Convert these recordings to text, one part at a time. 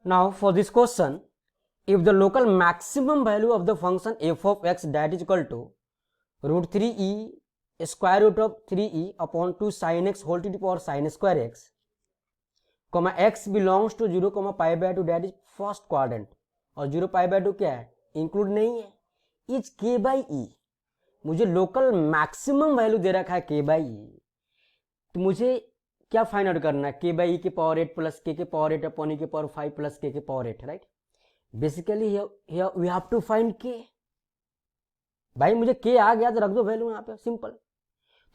Now for this question, if the local maximum value of the function f of x that is equal to root 3e square root of 3e upon 2 sin x whole to the power sin square x, comma x belongs to 0 comma pi by 2 that is first quadrant और 0 pi by 2 क्या है, include नहीं है, is k by ई। मुझे local maximum value दे रखा है k by ई, तो मुझे क्या फाइंड आउट करना है, k बाई ई के पावर 8 प्लस k के पावर 8 अपॉन ई के पावर 5 प्लस k के power 8, right. Basically we have to find k। भाई मुझे k आ गया तो रख दो वैल्यू यहाँ पे, सिंपल।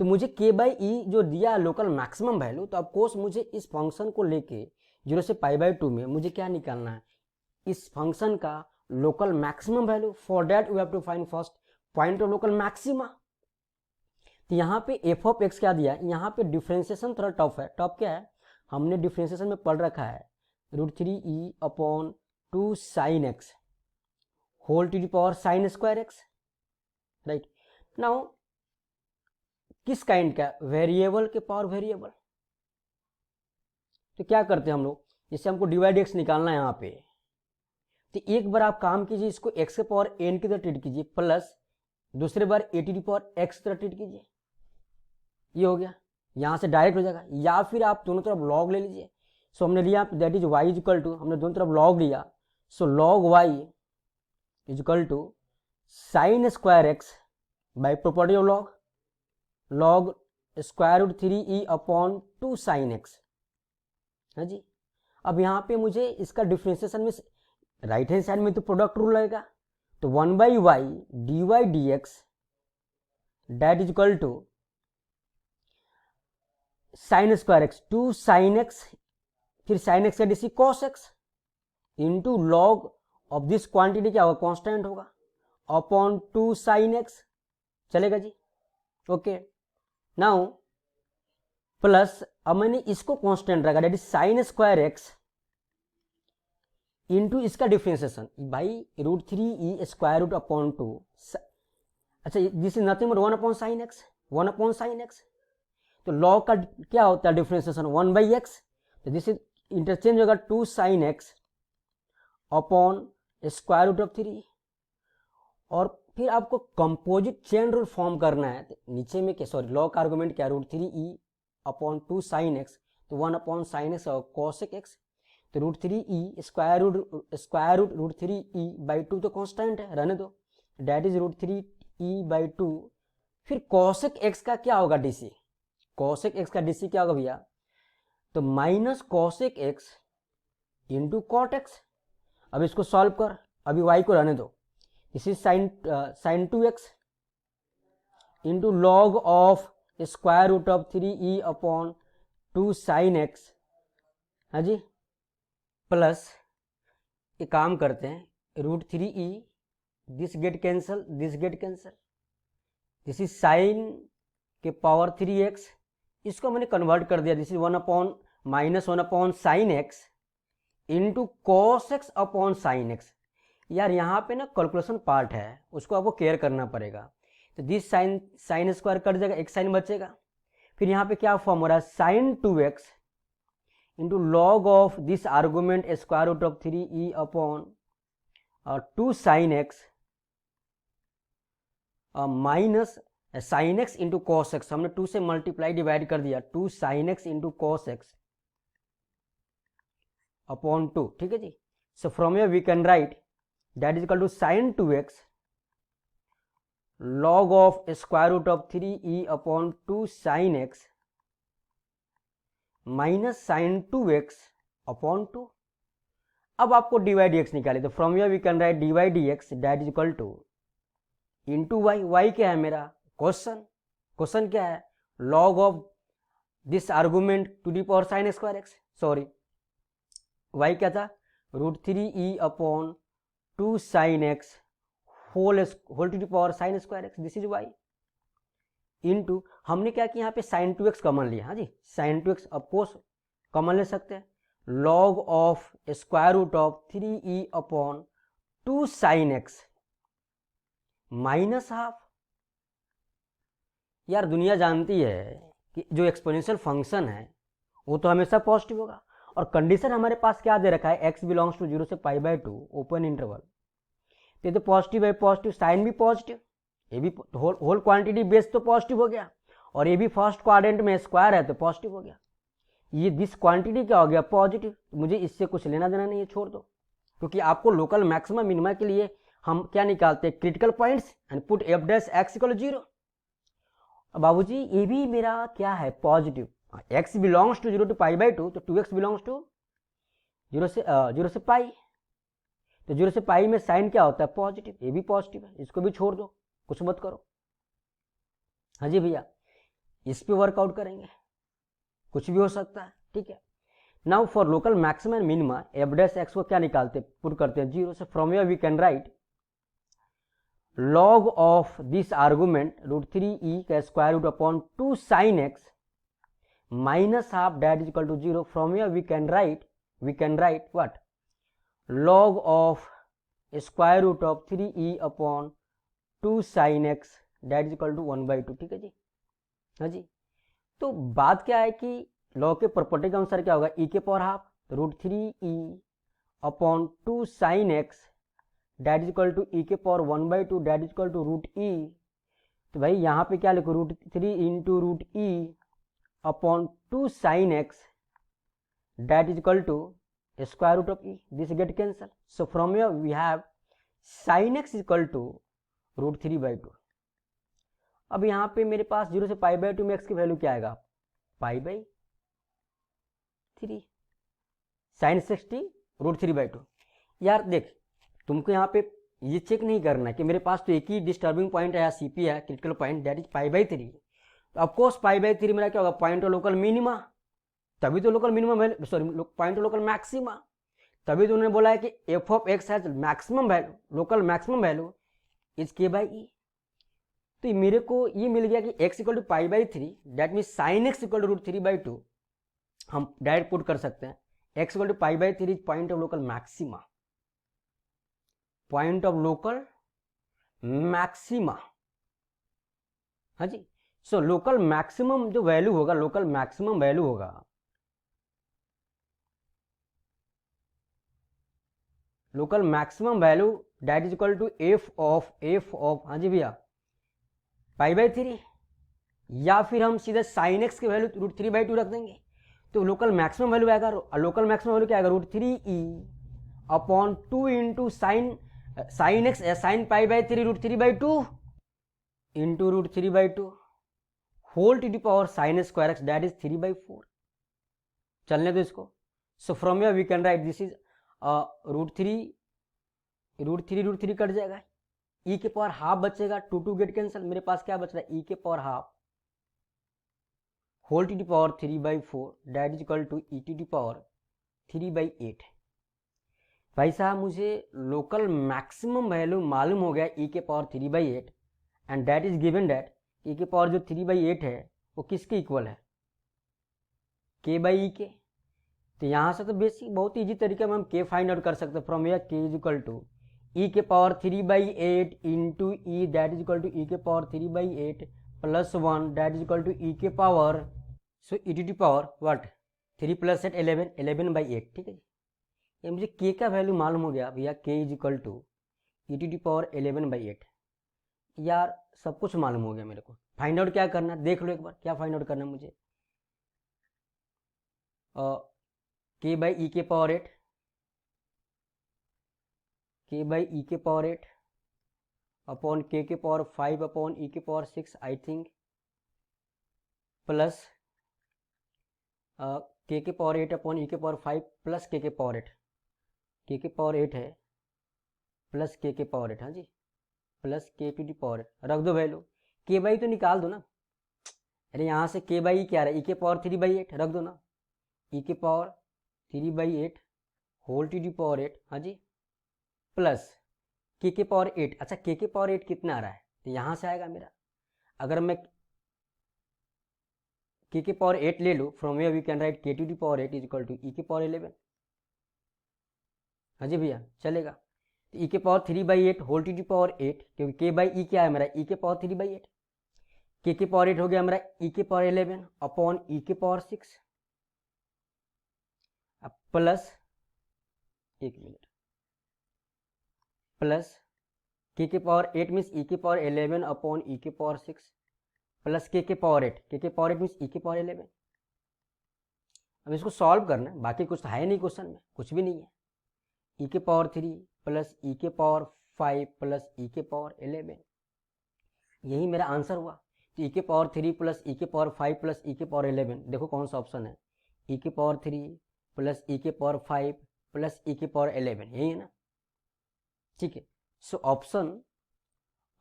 तो मुझे k बाई ई जो दिया लोकल मैक्सिमम वैल्यू, तो ऑफकोर्स मुझे इस फंक्शन को लेके 0 से पाई बाई 2 में मुझे क्या निकालना है, इस फंक्शन का local maximum value. For that we have to find first point of local maxima. तो यहाँ पे एफ ऑफ एक्स क्या दिया है, यहाँ पे डिफ्रेंसिएशन थोड़ा टफ है। टफ क्या है, हमने डिफ्रेंसिएशन में पढ़ रखा है root 3e upon 2 sine x whole to the power sine square x, right. Now किस काइंड का, वेरिएबल के पावर वेरिएबल। तो क्या करते हैं हम लोग, जैसे हमको डिवाइड एक्स निकालना है यहाँ पे, तो एक बार आप काम कीजिए, इसको x के पावर n की तरह ट्रीट कीजिए, प्लस दूसरे बार a to the power x की तरह ट्रीट कीजिए, ये हो गया, यहाँ से डायरेक्ट हो जाएगा। या फिर आप दोनों तरफ लॉग ले लीजिए। सो हमने लिया that is y is equal to, हमने दोनों तरफ लॉग लिया, so log y is equal to sine square x by property of log, log square root 3e upon 2 sine x, हाँ जी। अब यहाँ पे मुझे इसका डिफ्रेंसिएशन में राइट हैंड साइड में तो प्रोडक्ट रूल रहेगा, तो 1 by y d y d x that is equal to sine square x 2 sine x, फिर साइन एक्स का DC cos x into log of this quantity क्या होगा, constant होगा, upon 2 sine x, चलेगा जी, okay. Now plus अब मैंने इसको constant रखा that is sine square x into इसका डिफ्रेंसिएशन भाई root 3e square root upon 2, अच्छा this is nothing but 1 upon sine x, 1 upon sine x. तो लॉग का क्या होता है डिफ्रेंसिएशन 1 बाई एक्स, तो दिस इज इंटरचेंज होगा 2 sine x upon square root of 3। और फिर आपको कंपोजिट चेन रूल फॉर्म करना है, तो नीचे में क्या, सॉरी लॉग का आर्गुमेंट क्या, root 3e upon 2 sine x, तो 1 अपॉन साइन एक्स और कॉसेक एक्स, तो root 3e square root root 3e by 2 तो कांस्टेंट है, रहने दो, date is root 3e by 2। फिर कॉसेक एक्स का क्या होगा डीसी, कॉसेक एक्स का डीसी क्या होगा भैया, तो minus cosec x into cot x. अब इसको सॉल्व कर, अभी y को रहने दो, this is sine 2x into log of square root of 3e upon 2 sine x, हाँ जी, प्लस एक काम करते हैं root 3e, this get cancel, this get cancel, this is sine के पावर 3x, इसको मैंने कन्वर्ट कर दिया, this is 1 upon minus 1 upon sine x into cos x upon sine x. यार यहाँ पे ना कैलकुलेशन पार्ट है, उसको आपको केयर करना पड़ेगा। तो दिस साइन स्क्वायर कट जाएगा, एक साइन बचेगा, फिर यहाँ पे क्या फॉर्म हो रहा है, sine 2x into log of this argument square root of 3e upon 2 sine x minus sine x into cos x, हमने 2 से मल्टीप्लाई डिवाइड कर दिया, 2 sine x into cos x upon 2, ठीक है जी। So from here we can write that is equal to sine 2x log of square root of 3e upon 2 sine x minus sine 2x upon 2। अब आपको divide x निकाले, तो from here we can write divide x that is equal to into y, y क्या है मेरा question, question क्या है, log of this argument to the power sine square x, sorry y क्या था, root 3e upon 2 sine x whole to the power sine square x, this is y into हमने क्या किया यहाँ पे साइन 2x कॉमन लिया, हाँ जी, sign 2x of course common ले सकते हैं, log of square root of 3e upon 2 sine x minus half. यार दुनिया जानती है कि जो एक्सपोनेंशियल फंक्शन है वो तो हमेशा पॉजिटिव होगा, और कंडीशन हमारे पास क्या दे रखा है, एक्स बिलोंग्स टू 0 से π/2 ओपन इंटरवल, तो पॉजिटिव है, पॉजिटिव, साइन भी पॉजिटिव, ये भी होल क्वांटिटी बेस तो पॉजिटिव हो गया, और ये भी फर्स्ट क्वाड्रेंट में स्क्वायर है तो पॉजिटिव हो गया, ये दिस क्वांटिटी क्या हो गया, पॉजिटिव। मुझे इससे कुछ लेना देना नहीं है, छोड़ दो, क्योंकि आपको लोकल मैक्सिमम मिनिमा के लिए हम क्या निकालते हैं, critical points, and put f dash x equal 0। बाबूजी ये भी मेरा क्या है, positive, x belongs to 0 to π/2, तो 2x बिलोंग्स टू 0 से पाई, तो 0 से पाई में साइन क्या होता है, पॉजिटिव, ये भी पॉजिटिव है, इसको भी छोड़ दो, कुछ मत करो। हाँ जी भैया, इस पे वर्कआउट करेंगे, कुछ भी हो सकता है, ठीक है। Now for local maximum and minima f dash x को क्या निकालते, पुट करते हैं 0 से, from here we can write log of this argument √3e का square root upon 2 sin x minus half that is equal to 0. From here we can write what, log of square root of 3e upon 2 sin x that is equal to 1/2, ठीक है जी। हाँ जी, तो बात क्या है कि log के property के अनुसार क्या होगा, e के पावर हाफ, तो √3e upon 2 sin x that is equal to e के power 1/2 that is equal to √e। तो भाई यहाँ पे क्या लिखो, √3 into √e upon 2 sin x that is equal to square root of e, this get cancel, so from here we have sin x equal to √3/2। अब यहाँ पे मेरे पास 0 से π/2 में x की वैल्यू क्या आएगा, π/3, sin 60 √3/2। यार देख, तुमको यहाँ पे ये चेक नहीं करना कि मेरे पास तो एक ही डिस्टर्बिंग पॉइंट है, सीपी है, क्रिटिकल पॉइंट, दैट इज π/3। तो ऑफकोर्स π/3 मेरा क्या होगा, पॉइंट ऑफ लोकल मिनिमा, तभी तो local minimum value, sorry point of local maxima, तभी तो उन्होंने बोला है कि f of x has maximum value, local maximum value is k/e। तो मेरे को ये मिल गया कि x equal to π/3, that mean sin x equal to √3/2, हम डायरेक्ट पुट कर सकते हैं, x equal to π/3 is point of local maxima, point of local maxima. हाँ जी, सो लोकल मैक्सिमम जो वैल्यू होगा, लोकल मैक्सिमम वैल्यू होगा, local maximum value that is equal to f of हाँ जी भैया π/3, या फिर हम सीधे sin x की वैल्यू √3/2 रख देंगे, तो लोकल मैक्सिमम वैल्यू आएगा, लोकल मैक्सिमम वैल्यू क्या आएगा, √3e upon 2 into sin x sin π/3 √3/2 into √3/2 whole to the power sin square x that is 3/4। चलने दो इसको, so from here we can write this is √3 cut जाएगा, e के power half बचेगा, 2 get cancel, मेरे पास क्या बच रहा है, e के power half whole to the power 3/4 that is equal to e to the power 3/8। भाई साहब मुझे लोकल मैक्सिमम वैल्यू मालूम हो गया e के power 3/8, and that is given that e के पावर जो 3/8 है वो किसके इक्वल है, k/e के। तो यहाँ से तो बेसिक बहुत ईजी तरीके में हम k फाइंड आउट कर सकते हैं, from here k is equal to e के power 3/8 into e that is equal to e के power 3/8 plus 1 that is equal to e के power, so e to the power what, 3 + 8 11/8, ठीक है जी। ये मुझे k का वैल्यू मालूम हो गया भैया, k is equal to e to the power 11/8। यार सब कुछ मालूम हो गया मेरे को, फाइंड आउट क्या करना है देख लो एक बार, क्या फाइंड आउट करना है मुझे, k/e के पावर 8, k/e के पावर 8 अपॉन k के पावर 5 अपॉन e के power 6 I think, plus k के पावर 8 अपॉन e के पावर 5 प्लस k के पावर 8, k के पावर 8 है प्लस k के पावर 8, हाँ जी, plus k to the power 8 रख दो वैल्यू, k/e तो निकाल दो ना, अरे यहाँ से k/e क्या रहा है, e के पावर 3/8 रख दो ना, e के power 3/8 whole to the power 8, हाँ जी, प्लस k के पावर 8। अच्छा k के पावर 8 कितना आ रहा है, तो यहाँ से आएगा मेरा, अगर मैं k के पावर 8 ले लो, from here we can write k to the power 8 is equal to e के पावर 11। हाँ जी भैया चलेगा, तो e के power 3/8 whole to the power 8, क्योंकि k/e क्या है मेरा, e के पावर 3/8, k के पावर 8 हो गया मेरा e के पावर 11 अपॉन e के पावर 6। प्लस, एक मिनट, प्लस के पावर 8 मीन्स ई के पावर 11 अपॉन ई के पावर 6 प्लस के पावर 8, के पावर 8 मीन्स ई के पावर 11। अब इसको सॉल्व करना है, बाकी कुछ है नहीं क्वेश्चन में, कुछ भी नहीं है। ई के पावर 3 प्लस ई के पावर 5 प्लस ई के पावर 11, यही मेरा आंसर हुआ। तो ई के पावर 3 प्लस ई के पावर 5 प्लस ई के पावर 11, देखो कौन सा ऑप्शन है, ई के पावर 3 प्लस ई के पावर 5 प्लस ई के पावर 11, यही है ना, ठीक है। So option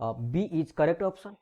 B is correct option.